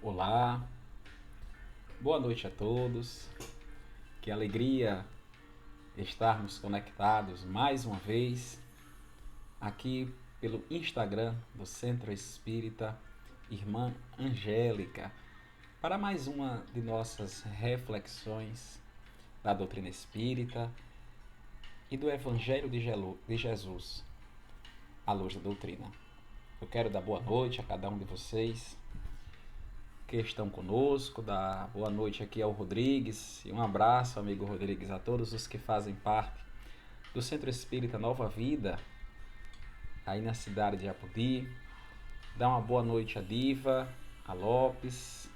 Olá, boa noite a todos. Que alegria estarmos conectados mais uma vez aqui pelo Instagram do Centro Espírita Irmã Angélica para mais uma de nossas reflexões da doutrina espírita e do Evangelho de Jesus à luz da doutrina. Eu quero dar boa noite a cada um de vocês que estão conosco, dar boa noite aqui ao Rodrigues e um abraço, amigo Rodrigues, a todos os que fazem parte do Centro Espírita Nova Vida, aí na cidade de Apodi. Dá uma boa noite a Diva, a Lopes.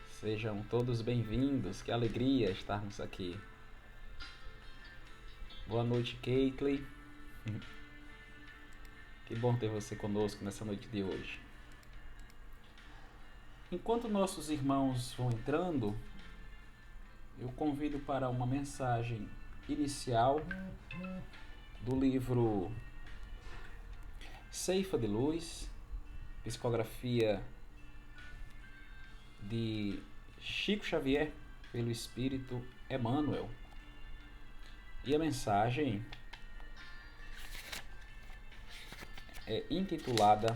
Sejam todos bem-vindos, que alegria estarmos aqui. Boa noite, Caitlyn. Que bom ter você conosco nessa noite de hoje. Enquanto nossos irmãos vão entrando, eu convido para uma mensagem inicial do livro Ceifa de Luz, psicografia de Chico Xavier pelo Espírito Emmanuel. E a mensagem é intitulada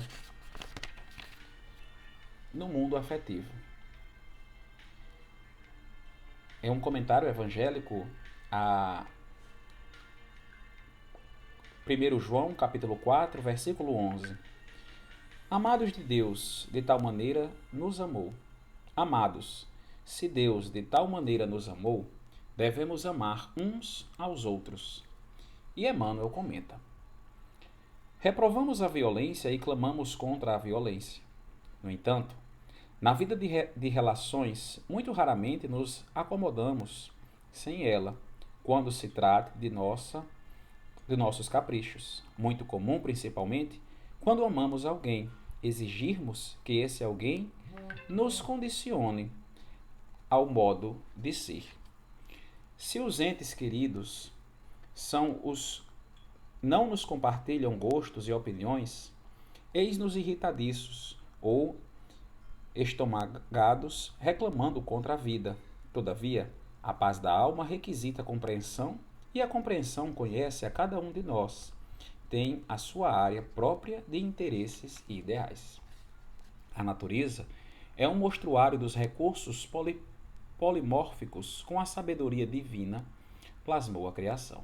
No Mundo Afetivo. É um comentário evangélico a 1 João, capítulo 4, versículo 11. Amados de Deus, de tal maneira nos amou. Amados, se Deus de tal maneira nos amou, devemos amar uns aos outros. E Emmanuel comenta: reprovamos a violência e clamamos contra a violência. No entanto, na vida de relações, muito raramente nos acomodamos sem ela, quando se trata de nossos caprichos. Muito comum, principalmente, quando amamos alguém, exigirmos que esse alguém nos condicione ao modo de ser. Se os entes queridos não nos compartilham gostos e opiniões, eis-nos irritadiços ou estomagados, reclamando contra a vida. Todavia, a paz da alma requisita compreensão, e a compreensão conhece a cada um de nós. Tem a sua área própria de interesses e ideais. A natureza é um mostruário dos recursos polimórficos com a sabedoria divina plasmou a criação.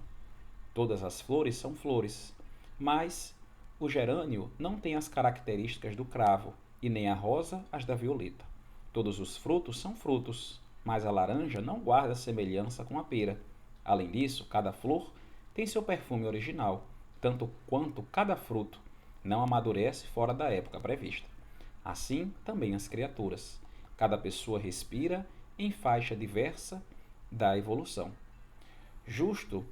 Todas as flores são flores, mas o gerânio não tem as características do cravo, e nem a rosa as da violeta. Todos os frutos são frutos, mas a laranja não guarda semelhança com a pera. Além disso, cada flor tem seu perfume original, tanto quanto cada fruto não amadurece fora da época prevista. Assim, também as criaturas. Cada pessoa respira em faixa diversa da evolução. Justo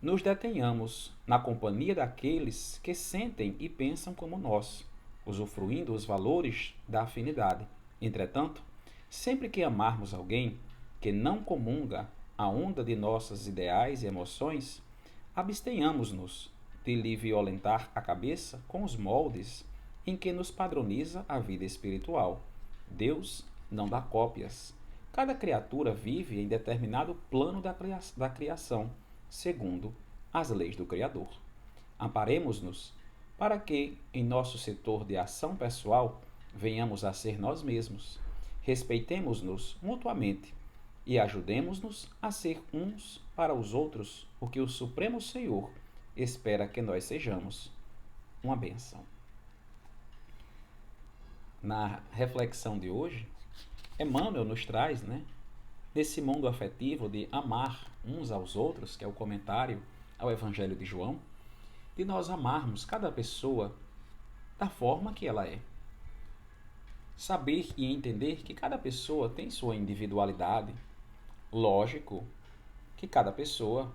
nos detenhamos na companhia daqueles que sentem e pensam como nós, usufruindo os valores da afinidade. Entretanto, sempre que amarmos alguém que não comunga a onda de nossos ideais e emoções, abstenhamos-nos de lhe violentar a cabeça com os moldes em que nos padroniza a vida espiritual. Deus não dá cópias. Cada criatura vive em determinado plano da criação, segundo as leis do Criador. Amparemos-nos para que, em nosso setor de ação pessoal, venhamos a ser nós mesmos. Respeitemos-nos mutuamente e ajudemos-nos a ser uns para os outros o que o Supremo Senhor espera que nós sejamos. Uma bênção. Na reflexão de hoje, Emmanuel nos traz, nesse mundo afetivo de amar uns aos outros, que é o comentário ao Evangelho de João, de nós amarmos cada pessoa da forma que ela é. Saber e entender que cada pessoa tem sua individualidade. Lógico que cada pessoa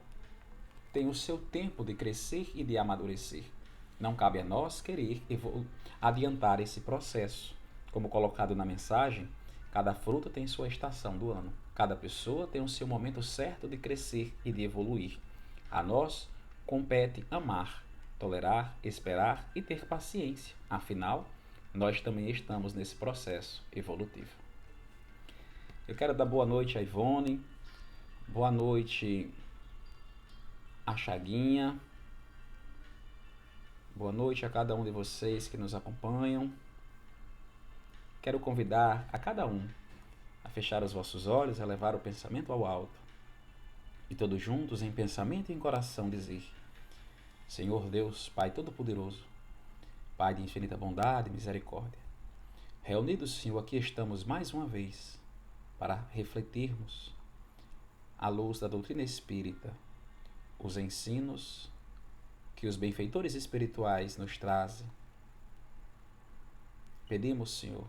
tem o seu tempo de crescer e de amadurecer. Não cabe a nós querer adiantar esse processo. Como colocado na mensagem, cada fruta tem sua estação do ano. Cada pessoa tem o seu momento certo de crescer e de evoluir. A nós compete amar, tolerar, esperar e ter paciência. Afinal, nós também estamos nesse processo evolutivo. Eu quero dar boa noite a Ivone, boa noite a Chaguinha, boa noite a cada um de vocês que nos acompanham. Quero convidar a cada um a fechar os vossos olhos, a levar o pensamento ao alto e todos juntos, em pensamento e em coração, dizer: Senhor Deus, Pai Todo-Poderoso, Pai de infinita bondade e misericórdia, reunidos, Senhor, aqui estamos mais uma vez para refletirmos, à luz da doutrina espírita, os ensinos que os benfeitores espirituais nos trazem. Pedimos, Senhor,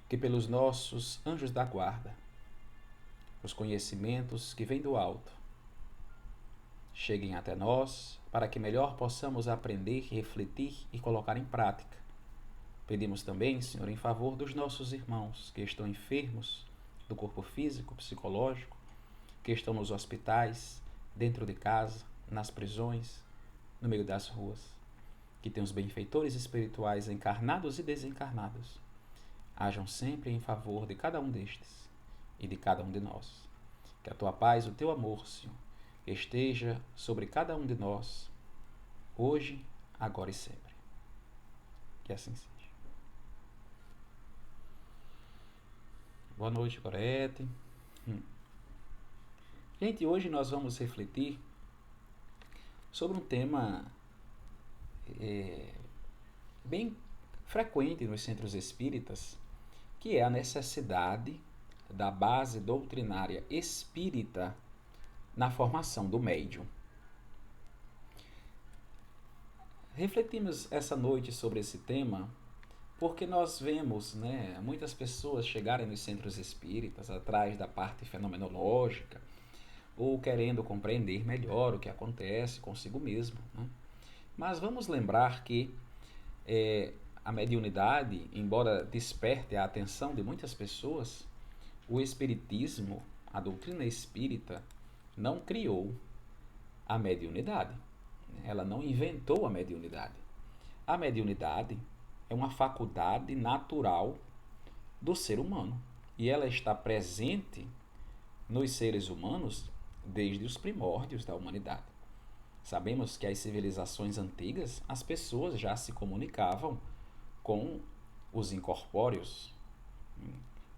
que pelos nossos anjos da guarda, os conhecimentos que vêm do alto cheguem até nós, para que melhor possamos aprender, refletir e colocar em prática. Pedimos também, Senhor, em favor dos nossos irmãos que estão enfermos do corpo físico, psicológico, que estão nos hospitais, dentro de casa, nas prisões, no meio das ruas, que tem os benfeitores espirituais encarnados e desencarnados, hajam sempre em favor de cada um destes e de cada um de nós. Que a tua paz, o teu amor, Senhor, esteja sobre cada um de nós, hoje, agora e sempre. Que assim seja. Boa noite, Gorete. Gente, hoje nós vamos refletir sobre um tema bem frequente nos centros espíritas, que é a necessidade da base doutrinária espírita na formação do médium. Refletimos essa noite sobre esse tema porque nós vemos, muitas pessoas chegarem nos centros espíritas atrás da parte fenomenológica ou querendo compreender melhor o que acontece consigo mesmo. Mas vamos lembrar que a mediunidade, embora desperte a atenção de muitas pessoas, o espiritismo, a doutrina espírita, não criou a mediunidade. Ela não inventou a mediunidade. A mediunidade é uma faculdade natural do ser humano e ela está presente nos seres humanos desde os primórdios da humanidade. Sabemos que as civilizações antigas, as pessoas já se comunicavam com os incorpóreos.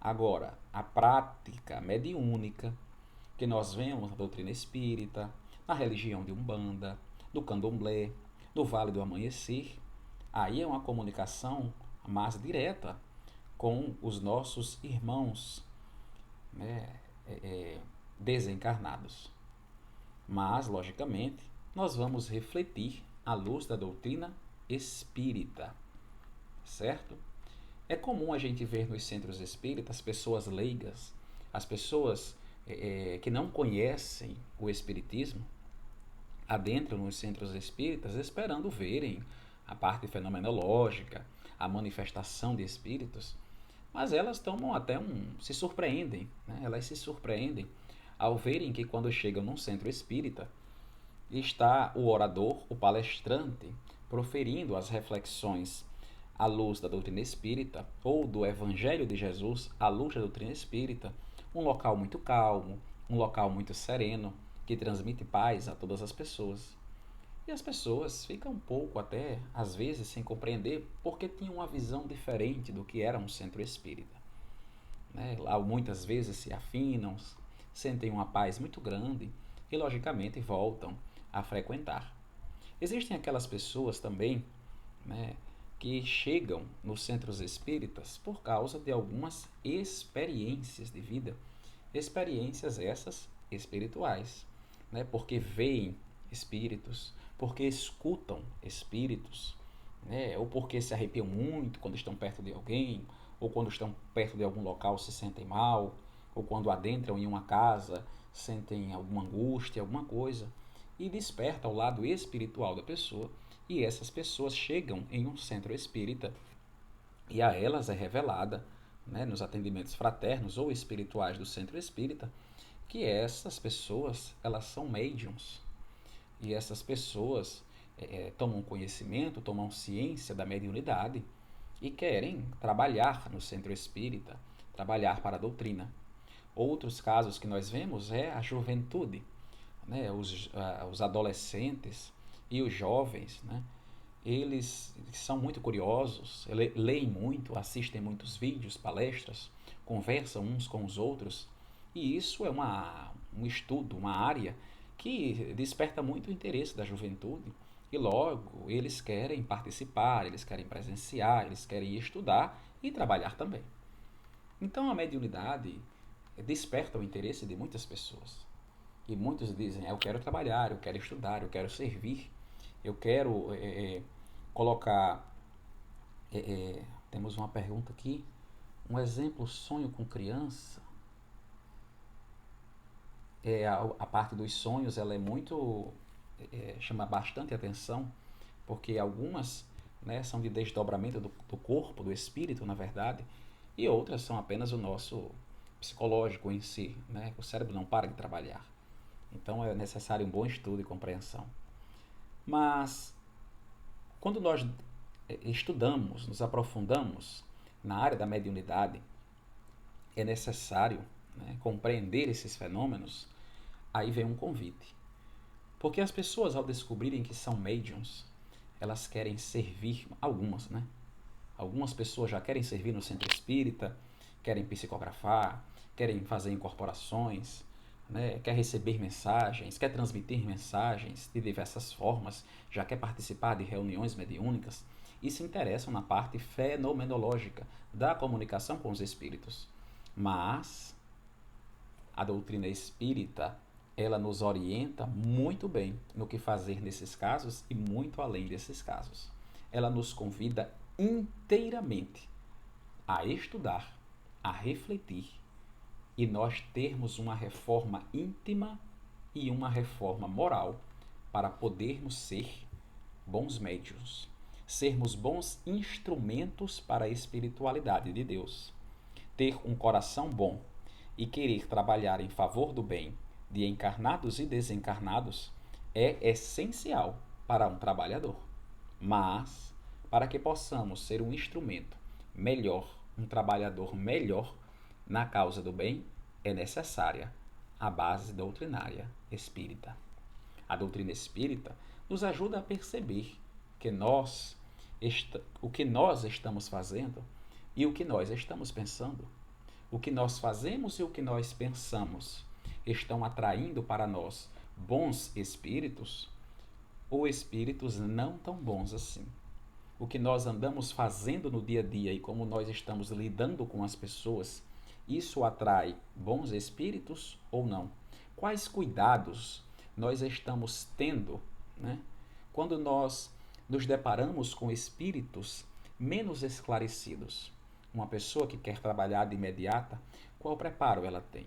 Agora, a prática mediúnica que nós vemos na doutrina espírita, na religião de Umbanda, do Candomblé, do Vale do Amanhecer, aí é uma comunicação mais direta com os nossos irmãos desencarnados. Mas, logicamente, nós vamos refletir à luz da doutrina espírita, certo? É comum a gente ver nos centros espíritas pessoas leigas, as pessoas que não conhecem o espiritismo, adentram nos centros espíritas esperando verem a parte fenomenológica, a manifestação de espíritos, mas elas tomam até se surpreendem, elas se surpreendem ao verem que quando chegam num centro espírita, está o orador, o palestrante, proferindo as reflexões à luz da doutrina espírita ou do Evangelho de Jesus à luz da doutrina espírita, um local muito calmo, um local muito sereno, que transmite paz a todas as pessoas. E as pessoas ficam um pouco até, às vezes, sem compreender porque tinham uma visão diferente do que era um centro espírita. Lá muitas vezes se afinam, sentem uma paz muito grande e, logicamente, voltam a frequentar. Existem aquelas pessoas também que chegam nos centros espíritas por causa de algumas experiências de vida, experiências essas espirituais, porque veem espíritos, porque escutam espíritos, ou porque se arrepiam muito quando estão perto de alguém, ou quando estão perto de algum local se sentem mal, ou quando adentram em uma casa sentem alguma angústia, alguma coisa, e desperta o lado espiritual da pessoa, e essas pessoas chegam em um centro espírita e a elas é revelada, nos atendimentos fraternos ou espirituais do centro espírita, que essas pessoas, elas são médiums. E essas pessoas, tomam conhecimento, tomam ciência da mediunidade e querem trabalhar no centro espírita, trabalhar para a doutrina. Outros casos que nós vemos é a juventude, né? Os adolescentes e os jovens, né? Eles são muito curiosos, leem muito, assistem muitos vídeos, palestras, conversam uns com os outros, e isso é um estudo, uma área que desperta muito o interesse da juventude, e logo eles querem participar, eles querem presenciar, eles querem estudar e trabalhar também. Então a mediunidade desperta o interesse de muitas pessoas. E muitos dizem, eu quero trabalhar, eu quero estudar, eu quero servir, eu quero colocar. Temos uma pergunta aqui. Um exemplo, sonho com criança. A parte dos sonhos ela é muito. Chama bastante atenção, porque algumas, né, são de desdobramento do corpo, do espírito, na verdade, e outras são apenas o nosso psicológico em si, né? O cérebro não para de trabalhar. Então é necessário um bom estudo e compreensão. Mas quando nós estudamos, nos aprofundamos na área da mediunidade, é necessário, né, compreender esses fenômenos. Aí vem um convite. Porque as pessoas, ao descobrirem que são médiums, elas querem servir, algumas, né? Algumas pessoas já querem servir no centro espírita, querem psicografar, querem fazer incorporações, né? Quer receber mensagens, quer transmitir mensagens de diversas formas, já quer participar de reuniões mediúnicas e se interessam na parte fenomenológica da comunicação com os espíritos. Mas a doutrina espírita, ela nos orienta muito bem no que fazer nesses casos e muito além desses casos. Ela nos convida inteiramente a estudar, a refletir e nós termos uma reforma íntima e uma reforma moral para podermos ser bons médiuns, sermos bons instrumentos para a espiritualidade de Deus, ter um coração bom e querer trabalhar em favor do bem de encarnados e desencarnados é essencial para um trabalhador. Mas, para que possamos ser um instrumento melhor, um trabalhador melhor na causa do bem, é necessária a base doutrinária espírita. A doutrina espírita nos ajuda a perceber que o que nós estamos fazendo e o que nós estamos pensando, o que nós fazemos e o que nós pensamos, estão atraindo para nós bons espíritos ou espíritos não tão bons assim. O que nós andamos fazendo no dia a dia e como nós estamos lidando com as pessoas, isso atrai bons espíritos ou não? Quais cuidados nós estamos tendo, né, quando nós nos deparamos com espíritos menos esclarecidos? Uma pessoa que quer trabalhar de imediata, qual preparo ela tem?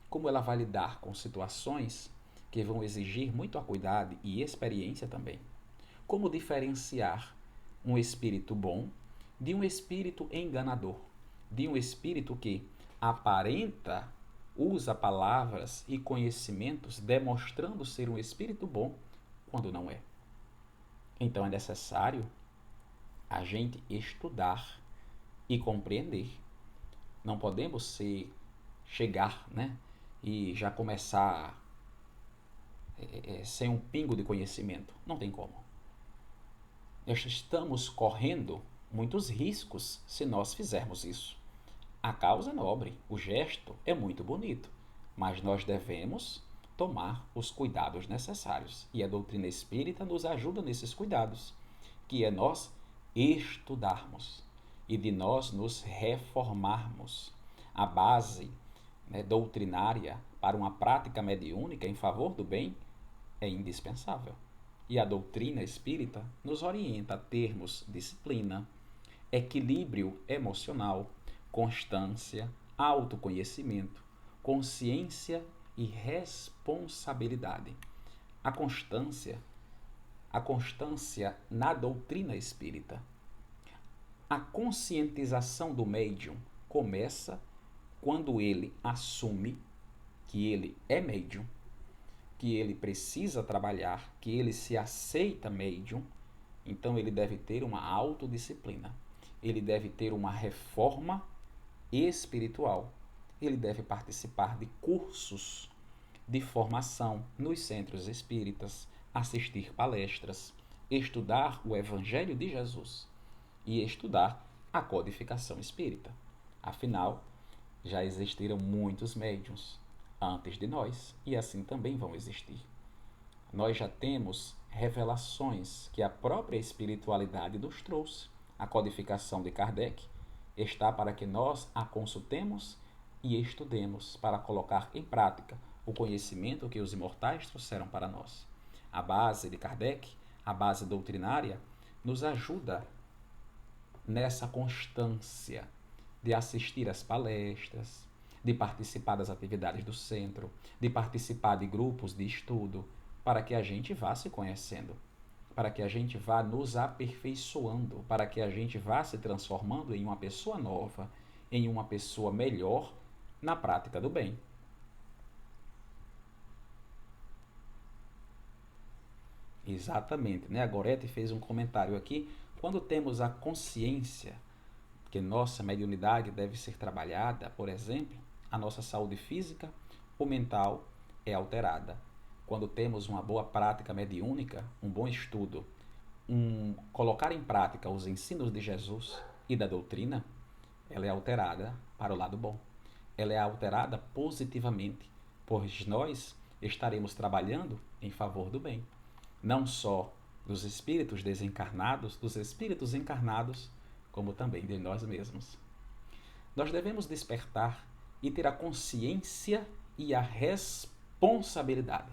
Como ela vai lidar com situações que vão exigir muito acuidado e experiência também? Como diferenciar um espírito bom de um espírito enganador, de um espírito que aparenta, usa palavras e conhecimentos demonstrando ser um espírito bom quando não é? Então é necessário a gente estudar e compreender. Não podemos chegar, né, e já começar sem um pingo de conhecimento. Não tem como. Nós estamos correndo muitos riscos se nós fizermos isso. A causa é nobre, o gesto é muito bonito, mas nós devemos tomar os cuidados necessários. E a doutrina espírita nos ajuda nesses cuidados, que é nós estudarmos e de nós nos reformarmos. A base, né, doutrinária para uma prática mediúnica em favor do bem é indispensável. E a doutrina espírita nos orienta a termos disciplina, equilíbrio emocional, constância, autoconhecimento, consciência e responsabilidade. A constância na doutrina espírita. A conscientização do médium começa quando ele assume que ele é médium. que ele precisa trabalhar, que ele se aceita médium, então ele deve ter uma autodisciplina. Ele deve ter uma reforma espiritual. Ele deve participar de cursos de formação nos centros espíritas, assistir palestras, estudar o Evangelho de Jesus e estudar a codificação espírita. Afinal, já existiram muitos médiuns antes de nós e assim também vão existir. Nós já temos revelações que a própria espiritualidade nos trouxe. A codificação de Kardec está para que nós a consultemos e estudemos para colocar em prática o conhecimento que os imortais trouxeram para nós. A base de Kardec, a base doutrinária, nos ajuda nessa constância de assistir às palestras, de participar das atividades do centro, de participar de grupos de estudo, para que a gente vá se conhecendo, para que a gente vá nos aperfeiçoando, para que a gente vá se transformando em uma pessoa nova, em uma pessoa melhor na prática do bem. Exatamente, né? A Gorete fez um comentário aqui. Quando temos a consciência que nossa mediunidade deve ser trabalhada, por exemplo, a nossa saúde física ou mental é alterada. Quando temos uma boa prática mediúnica, um bom estudo, colocar em prática os ensinos de Jesus e da doutrina, ela é alterada para o lado bom. Ela é alterada positivamente, pois nós estaremos trabalhando em favor do bem. Não só dos espíritos desencarnados, dos espíritos encarnados, como também de nós mesmos. Nós devemos despertar e ter a consciência e a responsabilidade.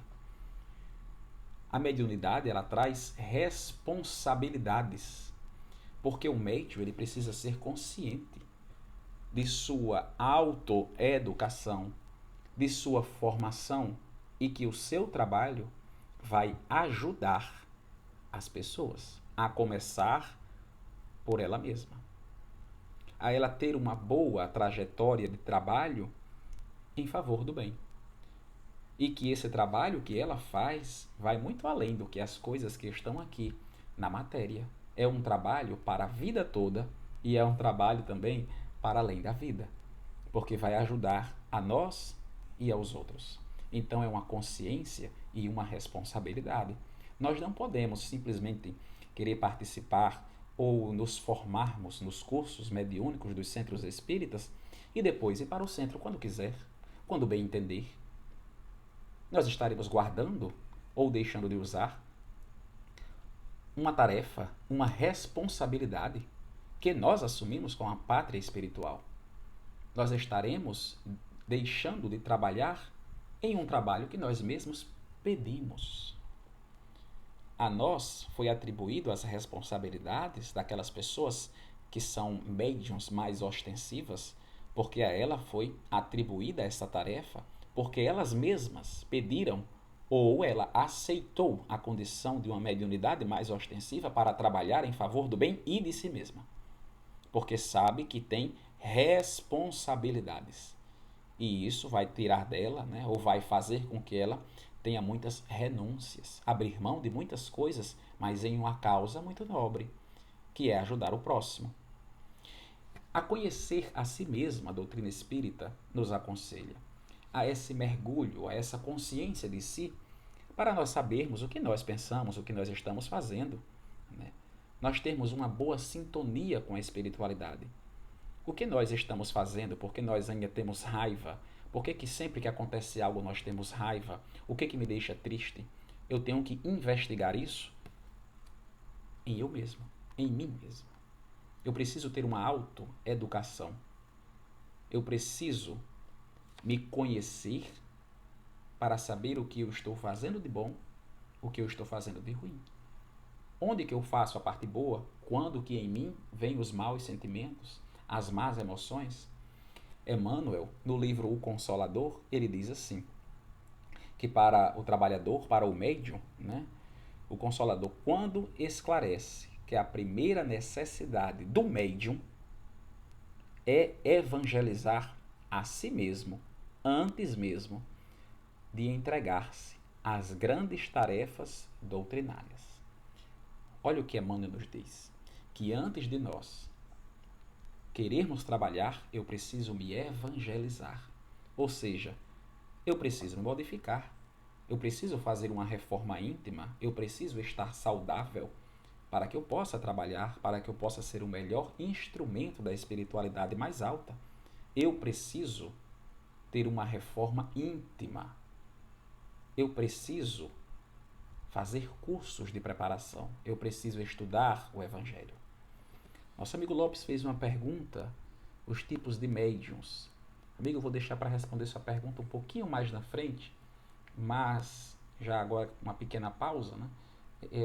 A mediunidade, ela traz responsabilidades, porque o médium ele precisa ser consciente de sua autoeducação, de sua formação e que o seu trabalho vai ajudar as pessoas, a começar por ela mesma, a ela ter uma boa trajetória de trabalho em favor do bem. E que esse trabalho que ela faz vai muito além do que as coisas que estão aqui na matéria. É um trabalho para a vida toda e é um trabalho também para além da vida, porque vai ajudar a nós e aos outros. Então é uma consciência e uma responsabilidade. Nós não podemos simplesmente querer participar ou nos formarmos nos cursos mediúnicos dos centros espíritas e depois ir para o centro quando quiser, quando bem entender. Nós estaremos guardando ou deixando de usar uma tarefa, uma responsabilidade que nós assumimos com a pátria espiritual. Nós estaremos deixando de trabalhar em um trabalho que nós mesmos pedimos. A nós foi atribuído as responsabilidades daquelas pessoas que são médiuns mais ostensivas, porque a ela foi atribuída essa tarefa, porque elas mesmas pediram ou ela aceitou a condição de uma mediunidade mais ostensiva para trabalhar em favor do bem e de si mesma, porque sabe que tem responsabilidades. E isso vai tirar dela, né, ou vai fazer com que ela tenha muitas renúncias, abrir mão de muitas coisas, mas em uma causa muito nobre, que é ajudar o próximo. A conhecer a si mesma, a doutrina espírita nos aconselha a esse mergulho, a essa consciência de si, para nós sabermos o que nós pensamos, o que nós estamos fazendo, né? Nós termos uma boa sintonia com a espiritualidade. O que nós estamos fazendo? Porque nós ainda temos raiva? Por que sempre que acontece algo nós temos raiva? O que me deixa triste? Eu tenho que investigar isso em eu mesmo, em mim mesmo. Eu preciso ter uma autoeducação. Eu preciso me conhecer para saber o que eu estou fazendo de bom, o que eu estou fazendo de ruim. Onde que eu faço a parte boa? Quando que em mim vêm os maus sentimentos, as más emoções? Emmanuel, no livro O Consolador, ele diz assim, que para o trabalhador, para o médium, né, o Consolador, quando esclarece que a primeira necessidade do médium é evangelizar a si mesmo, antes mesmo de entregar-se as grandes tarefas doutrinárias. Olha o que Emmanuel nos diz, que antes de nós querermos trabalhar, eu preciso me evangelizar. Ou seja, eu preciso me modificar, eu preciso fazer uma reforma íntima, eu preciso estar saudável para que eu possa trabalhar, para que eu possa ser o melhor instrumento da espiritualidade mais alta. Eu preciso ter uma reforma íntima. Eu preciso fazer cursos de preparação. Eu preciso estudar o Evangelho. Nosso amigo Lopes fez uma pergunta, os tipos de médiuns. Amigo, eu vou deixar para responder sua pergunta um pouquinho mais na frente, mas já agora uma pequena pausa, né?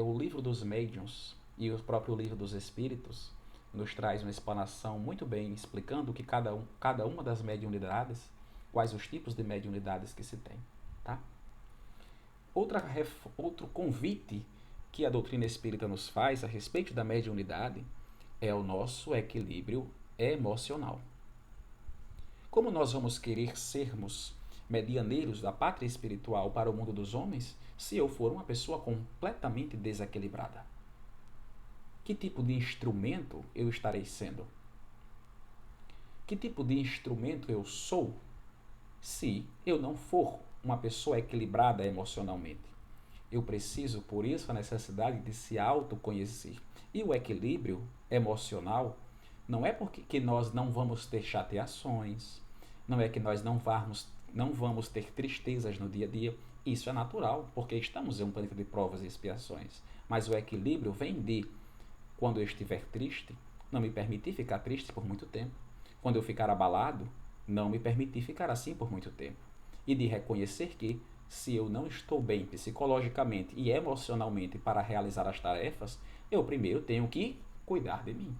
O livro dos médiuns e o próprio livro dos espíritos nos traz uma explanação muito bem explicando que cada uma das mediunidades, quais os tipos de mediunidades que se tem, tá? Outro convite que a doutrina espírita nos faz a respeito da mediunidade é o nosso equilíbrio emocional. Como nós vamos querer sermos medianeiros da pátria espiritual para o mundo dos homens se eu for uma pessoa completamente desequilibrada? Que tipo de instrumento eu estarei sendo? Que tipo de instrumento eu sou se eu não for uma pessoa equilibrada emocionalmente? Eu preciso, por isso, a necessidade de se autoconhecer. E o equilíbrio emocional não é porque nós não vamos ter chateações, não é que nós não vamos ter tristezas no dia a dia. Isso é natural, porque estamos em um planeta de provas e expiações. Mas o equilíbrio vem de, quando eu estiver triste, não me permitir ficar triste por muito tempo. Quando eu ficar abalado, não me permitir ficar assim por muito tempo. E de reconhecer que, se eu não estou bem psicologicamente e emocionalmente para realizar as tarefas, eu primeiro tenho que cuidar de mim.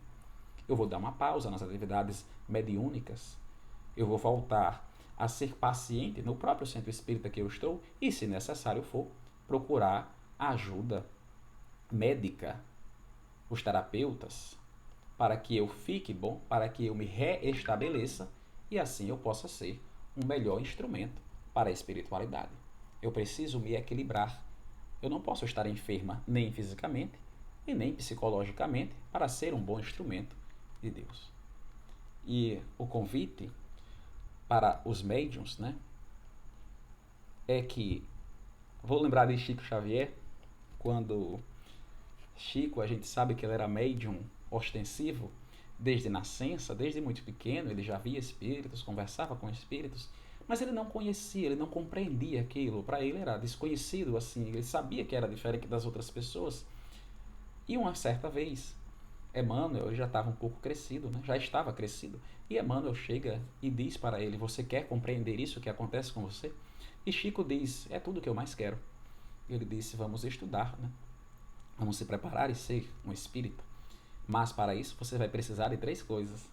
Eu vou dar uma pausa nas atividades mediúnicas. Eu vou voltar a ser paciente no próprio centro espírita que eu estou e, se necessário for, procurar ajuda médica, os terapeutas, para que eu fique bom, para que eu me reestabeleça e assim eu possa ser um melhor instrumento para a espiritualidade. Eu preciso me equilibrar. Eu não posso estar enferma nem fisicamente e nem psicologicamente para ser um bom instrumento de Deus. E o convite para os médiuns, né, é que, vou lembrar de Chico Xavier, quando Chico, a gente sabe que ele era médium ostensivo desde nascença, desde muito pequeno, ele já via espíritos, conversava com espíritos, mas ele não conhecia, ele não compreendia aquilo, para ele era desconhecido, assim, ele sabia que era diferente das outras pessoas. E uma certa vez, Emmanuel já estava um pouco crescido, né? Já estava crescido, e Emmanuel chega e diz para ele: você quer compreender isso que acontece com você? E Chico diz: é tudo que eu mais quero. Ele disse: vamos estudar, né? Vamos se preparar e ser um espírita. Mas para isso você vai precisar de 3 coisas.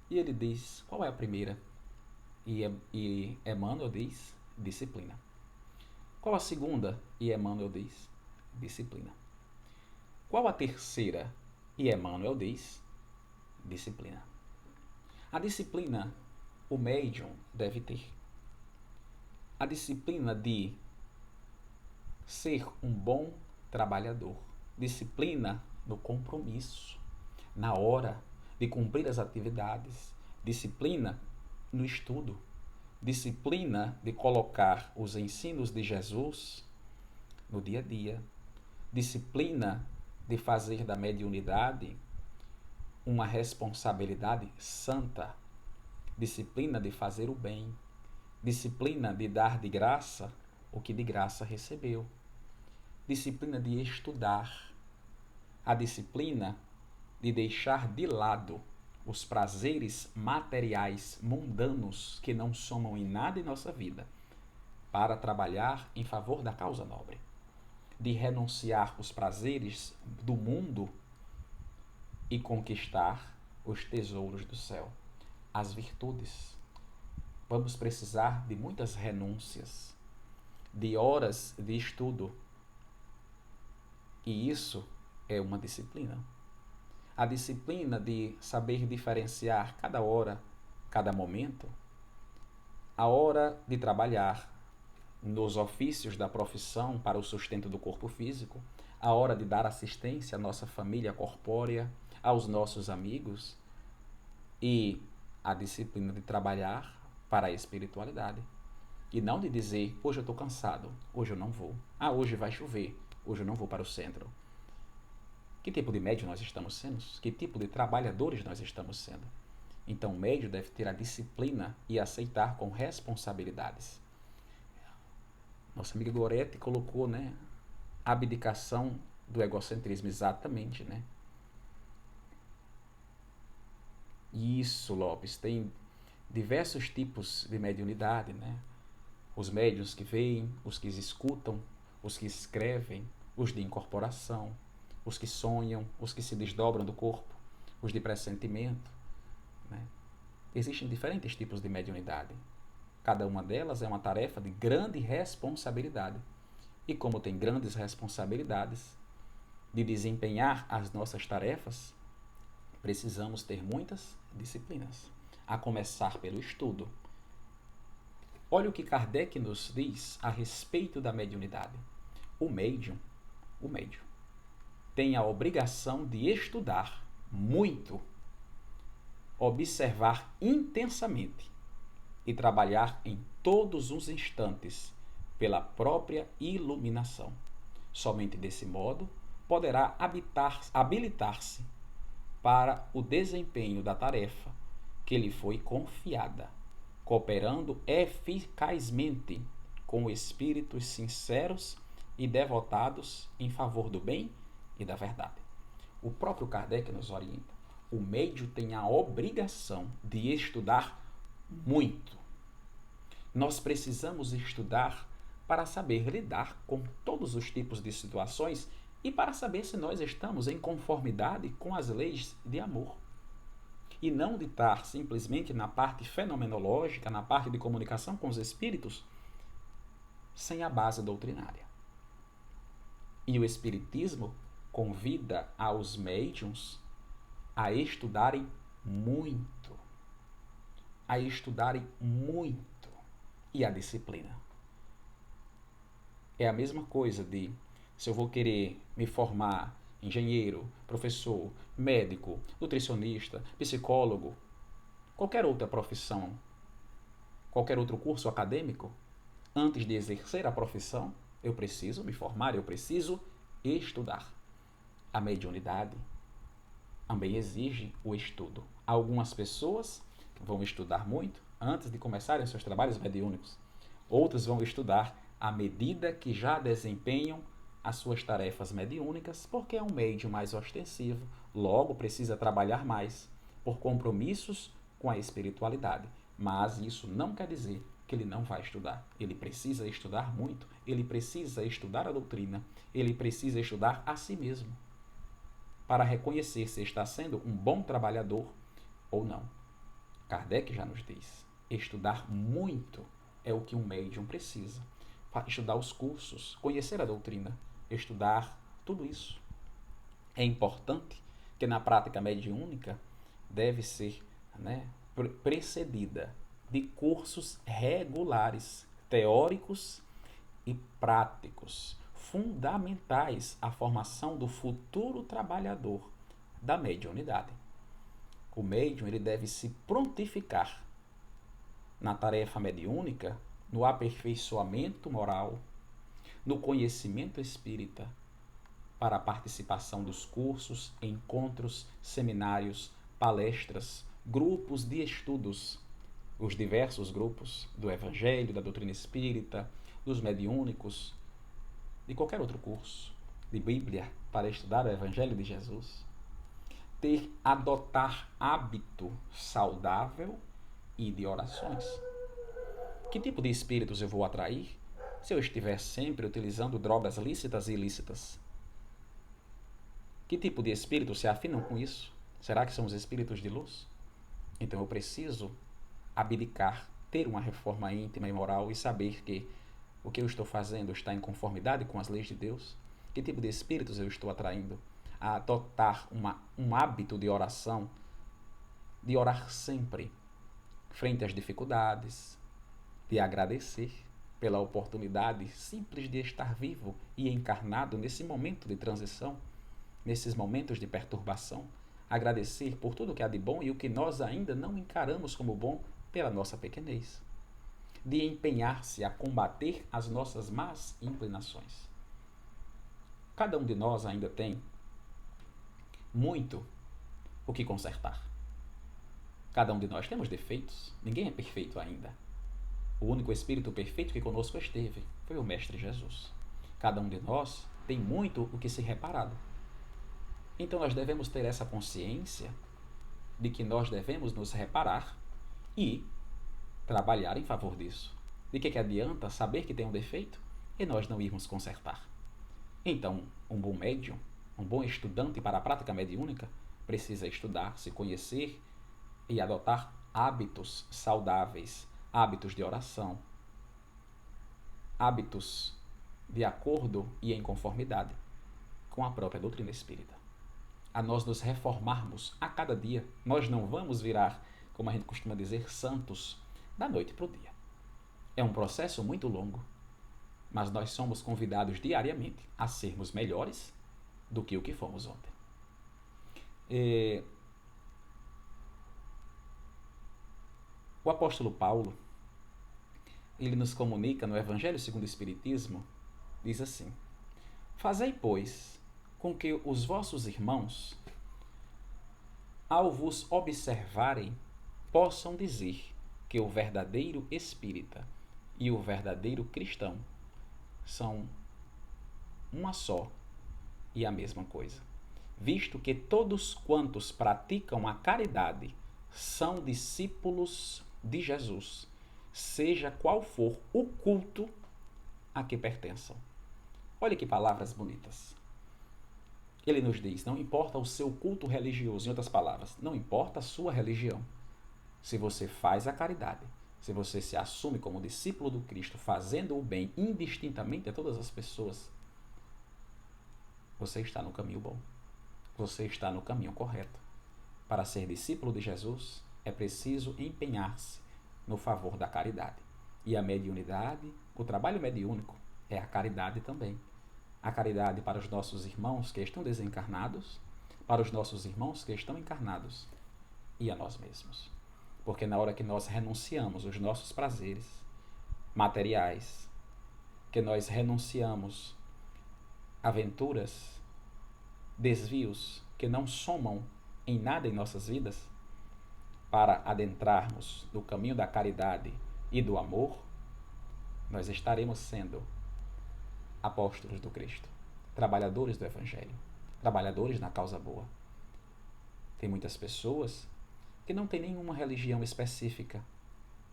E ele diz: qual é a primeira? E Emmanuel diz: disciplina. Qual a segunda? E Emmanuel diz: disciplina. Qual a terceira? E Emmanuel diz: disciplina. A disciplina o médium deve ter. A disciplina de ser um bom trabalhador. Disciplina no compromisso, na hora de cumprir as atividades. Disciplina no estudo. Disciplina de colocar os ensinos de Jesus no dia a dia. Disciplina de fazer da mediunidade uma responsabilidade santa. Disciplina de fazer o bem. Disciplina de dar de graça o que de graça recebeu. Disciplina de estudar. A disciplina de deixar de lado os prazeres materiais mundanos que não somam em nada em nossa vida, para trabalhar em favor da causa nobre. De renunciar os prazeres do mundo e conquistar os tesouros do céu, as virtudes. Vamos precisar de muitas renúncias, de horas de estudo. E isso é uma disciplina. A disciplina de saber diferenciar cada hora, cada momento, a hora de trabalhar, nos ofícios da profissão para o sustento do corpo físico, a hora de dar assistência à nossa família corpórea, aos nossos amigos, e a disciplina de trabalhar para a espiritualidade. E não de dizer, hoje eu estou cansado, hoje eu não vou. Ah, hoje vai chover, hoje eu não vou para o centro. Que tipo de médio nós estamos sendo? Que tipo de trabalhadores nós estamos sendo? Então o médio deve ter a disciplina e aceitar com responsabilidades. Nossa amiga Gorete colocou, né, a abdicação do egocentrismo, exatamente, né? Isso, Lopes, tem diversos tipos de mediunidade, né? Os médiuns que veem, os que escutam, os que escrevem, os de incorporação, os que sonham, os que se desdobram do corpo, os de pressentimento, né? Existem diferentes tipos de mediunidade. Cada uma delas é uma tarefa de grande responsabilidade. E como tem grandes responsabilidades de desempenhar as nossas tarefas, precisamos ter muitas disciplinas, a começar pelo estudo. Olha o que Kardec nos diz a respeito da mediunidade. O médium, tem a obrigação de estudar muito, observar intensamente e trabalhar em todos os instantes pela própria iluminação. Somente desse modo poderá habilitar-se para o desempenho da tarefa que lhe foi confiada, cooperando eficazmente com espíritos sinceros e devotados em favor do bem e da verdade. O próprio Kardec nos orienta. O médium tem a obrigação de estudar muito. Nós precisamos estudar para saber lidar com todos os tipos de situações e para saber se nós estamos em conformidade com as leis de amor. E não de estar simplesmente na parte fenomenológica, na parte de comunicação com os espíritos, sem a base doutrinária. E o Espiritismo convida aos médiuns a estudarem muito. E a disciplina. É a mesma coisa de, se eu vou querer me formar engenheiro, professor, médico, nutricionista, psicólogo, qualquer outra profissão, qualquer outro curso acadêmico, antes de exercer a profissão, eu preciso me formar, eu preciso estudar. A mediunidade também exige o estudo. Algumas pessoas vão estudar muito antes de começarem seus trabalhos mediúnicos. Outros vão estudar à medida que já desempenham as suas tarefas mediúnicas, porque é um médium mais ostensivo, logo precisa trabalhar mais, por compromissos com a espiritualidade. Mas isso não quer dizer que ele não vai estudar. Ele precisa estudar muito, ele precisa estudar a doutrina, ele precisa estudar a si mesmo, para reconhecer se está sendo um bom trabalhador ou não. Kardec já nos diz, estudar muito é o que um médium precisa. Estudar os cursos, conhecer a doutrina, estudar tudo isso. É importante que na prática mediúnica deve ser, né, precedida de cursos regulares, teóricos e práticos, fundamentais à formação do futuro trabalhador da mediunidade. O médium ele deve se prontificar na tarefa mediúnica, no aperfeiçoamento moral, no conhecimento espírita, para a participação dos cursos, encontros, seminários, palestras, grupos de estudos, os diversos grupos do Evangelho, da doutrina espírita, dos mediúnicos, de qualquer outro curso, de Bíblia, para estudar o Evangelho de Jesus. Adotar hábito saudável e de orações. Que tipo de espíritos eu vou atrair se eu estiver sempre utilizando drogas lícitas e ilícitas? Que tipo de espíritos se afinam com isso? Será que são os espíritos de luz? Então eu preciso abdicar, ter uma reforma íntima e moral e saber que o que eu estou fazendo está em conformidade com as leis de Deus? Que tipo de espíritos eu estou atraindo? A adotar um hábito de oração, de orar sempre, frente às dificuldades, de agradecer, pela oportunidade simples de estar vivo e encarnado nesse momento de transição, nesses momentos de perturbação. Agradecer por tudo que há de bom e o que nós ainda não encaramos como bom pela nossa pequenez. De empenhar-se a combater as nossas más inclinações. Cada um de nós ainda tem muito o que consertar. Cada um de nós temos defeitos, ninguém é perfeito ainda. O único Espírito perfeito que conosco esteve foi o Mestre Jesus. Cada um de nós tem muito o que ser reparado. Então nós devemos ter essa consciência de que nós devemos nos reparar e trabalhar em favor disso. De que adianta saber que tem um defeito e nós não irmos consertar? Então, um bom médium, um bom estudante para a prática mediúnica, precisa estudar, se conhecer e adotar hábitos saudáveis, hábitos de oração, hábitos de acordo e em conformidade com a própria doutrina espírita. A nós nos reformarmos a cada dia. Nós não vamos virar, como a gente costuma dizer, santos da noite para o dia. É um processo muito longo, mas nós somos convidados diariamente a sermos melhores do que o que fomos ontem. O apóstolo Paulo, ele nos comunica no Evangelho segundo o Espiritismo, diz assim: fazei, pois, com que os vossos irmãos, ao vos observarem, possam dizer que o verdadeiro espírita e o verdadeiro cristão são uma só e a mesma coisa, visto que todos quantos praticam a caridade são discípulos de Jesus, seja qual for o culto a que pertençam. Olha que palavras bonitas. Ele nos diz, não importa o seu culto religioso, em outras palavras, não importa a sua religião. Se você faz a caridade, se você se assume como discípulo do Cristo, fazendo o bem indistintamente a todas as pessoas, você está no caminho bom. Você está no caminho correto. Para ser discípulo de Jesus, é preciso empenhar-se no favor da caridade. E a mediunidade, o trabalho mediúnico, é a caridade também. A caridade para os nossos irmãos que estão desencarnados, para os nossos irmãos que estão encarnados e a nós mesmos. Porque na hora que nós renunciamos os nossos prazeres materiais, que nós renunciamos aventuras, desvios que não somam em nada em nossas vidas, para adentrarmos no caminho da caridade e do amor, nós estaremos sendo apóstolos do Cristo, trabalhadores do Evangelho, trabalhadores na causa boa. Tem muitas pessoas que não têm nenhuma religião específica,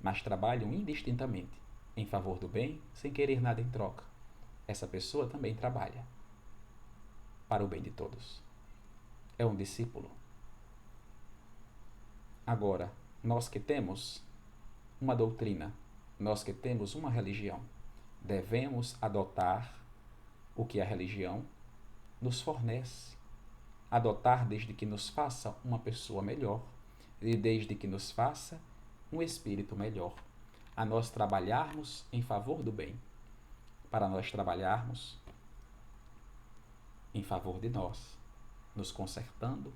mas trabalham indistintamente em favor do bem, sem querer nada em troca. Essa pessoa também trabalha para o bem de todos. É um discípulo. Agora, nós que temos uma doutrina, nós que temos uma religião, devemos adotar o que a religião nos fornece. Adotar desde que nos faça uma pessoa melhor e desde que nos faça um espírito melhor. A nós trabalharmos em favor do bem, para nós trabalharmos em favor de nós, nos consertando,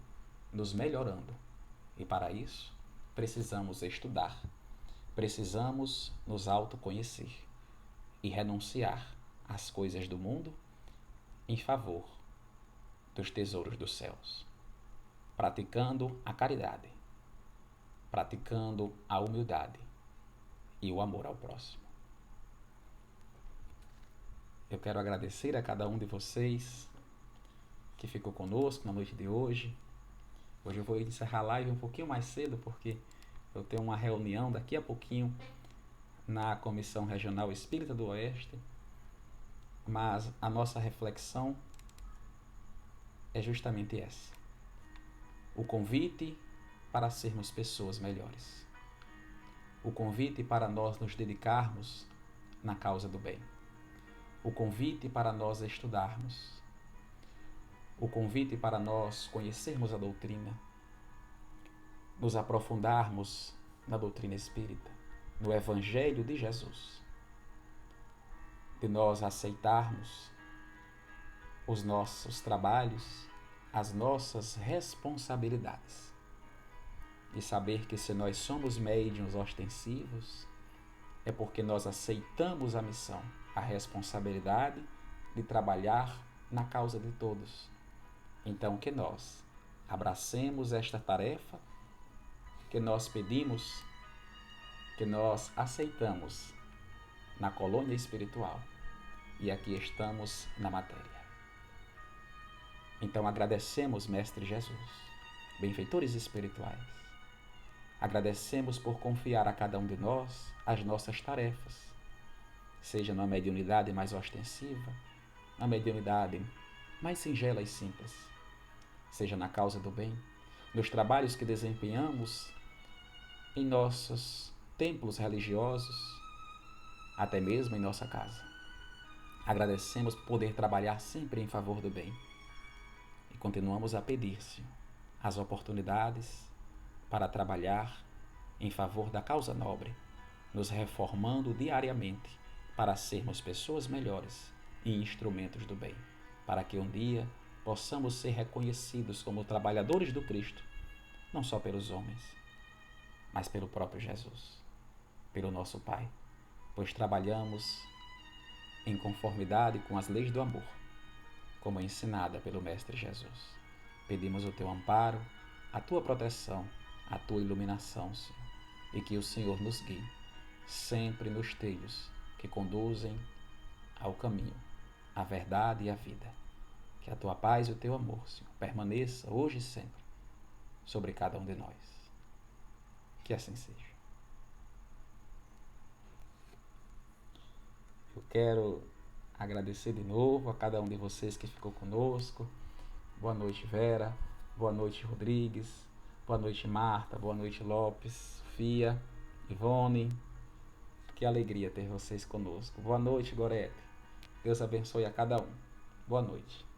nos melhorando. E para isso, precisamos estudar, precisamos nos autoconhecer e renunciar às coisas do mundo em favor dos tesouros dos céus, praticando a caridade, praticando a humildade e o amor ao próximo. Eu quero agradecer a cada um de vocês que ficou conosco na noite de hoje. Hoje eu vou encerrar a live um pouquinho mais cedo, porque eu tenho uma reunião daqui a pouquinho na Comissão Regional Espírita do Oeste, mas a nossa reflexão é justamente essa. O convite para sermos pessoas melhores. O convite para nós nos dedicarmos na causa do bem. O convite para nós estudarmos. O convite para nós conhecermos a doutrina, nos aprofundarmos na doutrina espírita, no Evangelho de Jesus. de nós aceitarmos os nossos trabalhos, as nossas responsabilidades. De saber que se nós somos médiuns ostensivos, é porque nós aceitamos a missão, a responsabilidade de trabalhar na causa de todos. Então que nós abracemos esta tarefa, que nós pedimos, que nós aceitamos na colônia espiritual, e aqui estamos na matéria. Então agradecemos, Mestre Jesus, benfeitores espirituais, agradecemos por confiar a cada um de nós as nossas tarefas, seja na mediunidade mais ostensiva, na mediunidade mais singela e simples, seja na causa do bem, nos trabalhos que desempenhamos em nossos templos religiosos, até mesmo em nossa casa. Agradecemos por poder trabalhar sempre em favor do bem e continuamos a pedir, Senhor, as oportunidades para trabalhar em favor da causa nobre, nos reformando diariamente para sermos pessoas melhores e instrumentos do bem, para que um dia possamos ser reconhecidos como trabalhadores do Cristo, não só pelos homens, mas pelo próprio Jesus, pelo nosso Pai, pois trabalhamos em conformidade com as leis do amor, como é ensinada pelo Mestre Jesus. Pedimos o teu amparo, a tua proteção, a tua iluminação, Senhor, e que o Senhor nos guie sempre nos trilhos que conduzem ao caminho, à verdade e à vida. Que a tua paz e o teu amor, Senhor, permaneça hoje e sempre sobre cada um de nós. Que assim seja. Eu quero agradecer de novo a cada um de vocês que ficou conosco. Boa noite, Vera. Boa noite, Rodrigues. Boa noite, Marta. Boa noite, Lopes, Sofia, Ivone. Que alegria ter vocês conosco. Boa noite, Gorete. Deus abençoe a cada um. Boa noite.